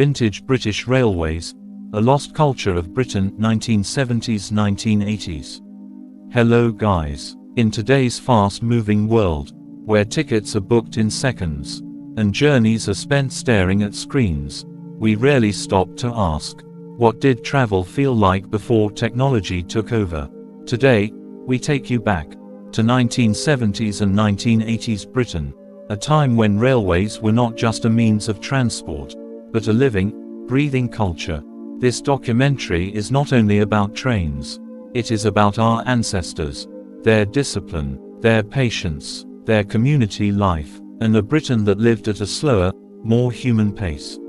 Vintage British Railways, A Lost Culture of Britain 1970s-1980s. Hello guys. In today's fast-moving world, where tickets are booked in seconds, and journeys are spent staring at screens, we rarely stop to ask, what did travel feel like before technology took over? Today, we take you back to 1970s and 1980s Britain, a time when railways were not just a means of transport, but a living, breathing culture. This documentary is not only about trains, it is about our ancestors, their discipline, their patience, their community life, and a Britain that lived at a slower, more human pace.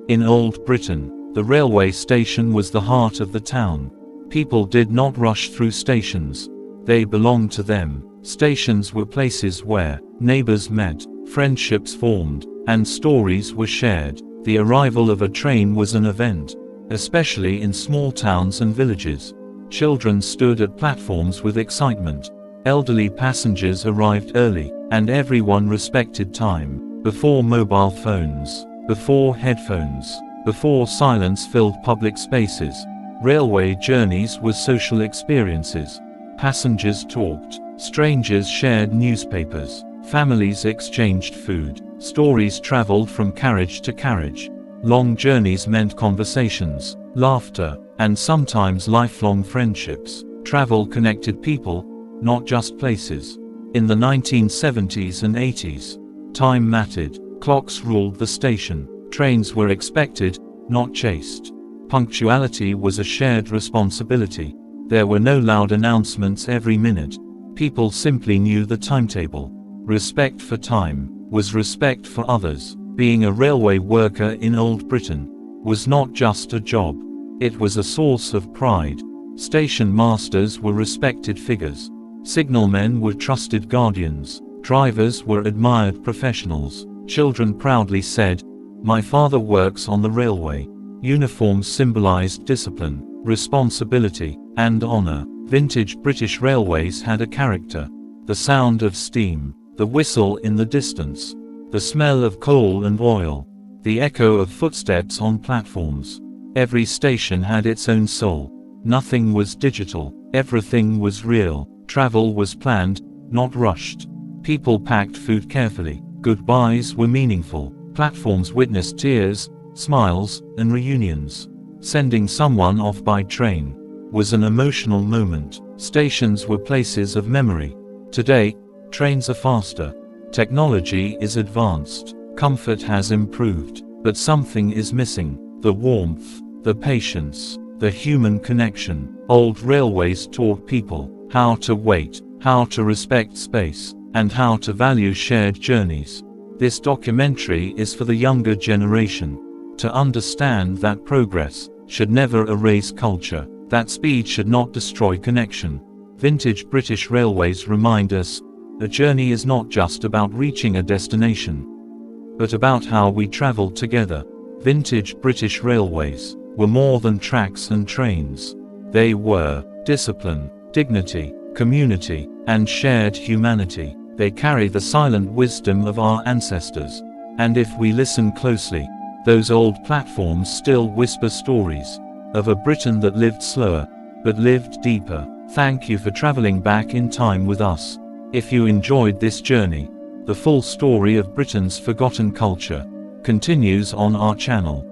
In Old Britain, the railway station was the heart of the town. People did not rush through stations. They belonged to them. Stations were places where neighbors met, friendships formed, and stories were shared. The arrival of a train was an event, especially in small towns and villages. Children stood at platforms with excitement. Elderly passengers arrived early, and everyone respected time. Before mobile phones, before headphones, before silence filled public spaces, railway journeys were social experiences. Passengers talked, strangers shared newspapers, families exchanged food, stories traveled from carriage to carriage. Long journeys meant conversations, laughter, and sometimes lifelong friendships. Travel connected people, not just places. In the 1970s and 80s, time mattered. Clocks ruled the station. Trains were expected, not chased. Punctuality was a shared responsibility. There were no loud announcements every minute. People simply knew the timetable. Respect for time was respect for others. Being a railway worker in Old Britain was not just a job. It was a source of pride. Station masters were respected figures. Signalmen were trusted guardians. Drivers were admired professionals. Children proudly said, "My father works on the railway." Uniforms symbolized discipline, responsibility, and honor. Vintage British railways had a character. The sound of steam, the whistle in the distance, the smell of coal and oil, the echo of footsteps on platforms. Every station had its own soul. Nothing was digital, everything was real. Travel was planned, not rushed. People packed food carefully. Goodbyes were meaningful. Platforms witnessed tears, smiles, and reunions. Sending someone off by train was an emotional moment. Stations were places of memory. Today, trains are faster. Technology is advanced. Comfort has improved. But something is missing. The warmth, the patience, the human connection. Old railways taught people how to wait, how to respect space, and how to value shared journeys. This documentary is for the younger generation. To understand that progress should never erase culture, that speed should not destroy connection. Vintage British railways remind us, a journey is not just about reaching a destination, but about how we travel together. Vintage British railways were more than tracks and trains. They were discipline, dignity, community, and shared humanity. They carry the silent wisdom of our ancestors. And if we listen closely, those old platforms still whisper stories of a Britain that lived slower, but lived deeper. Thank you for traveling back in time with us. If you enjoyed this journey, the full story of Britain's forgotten culture continues on our channel.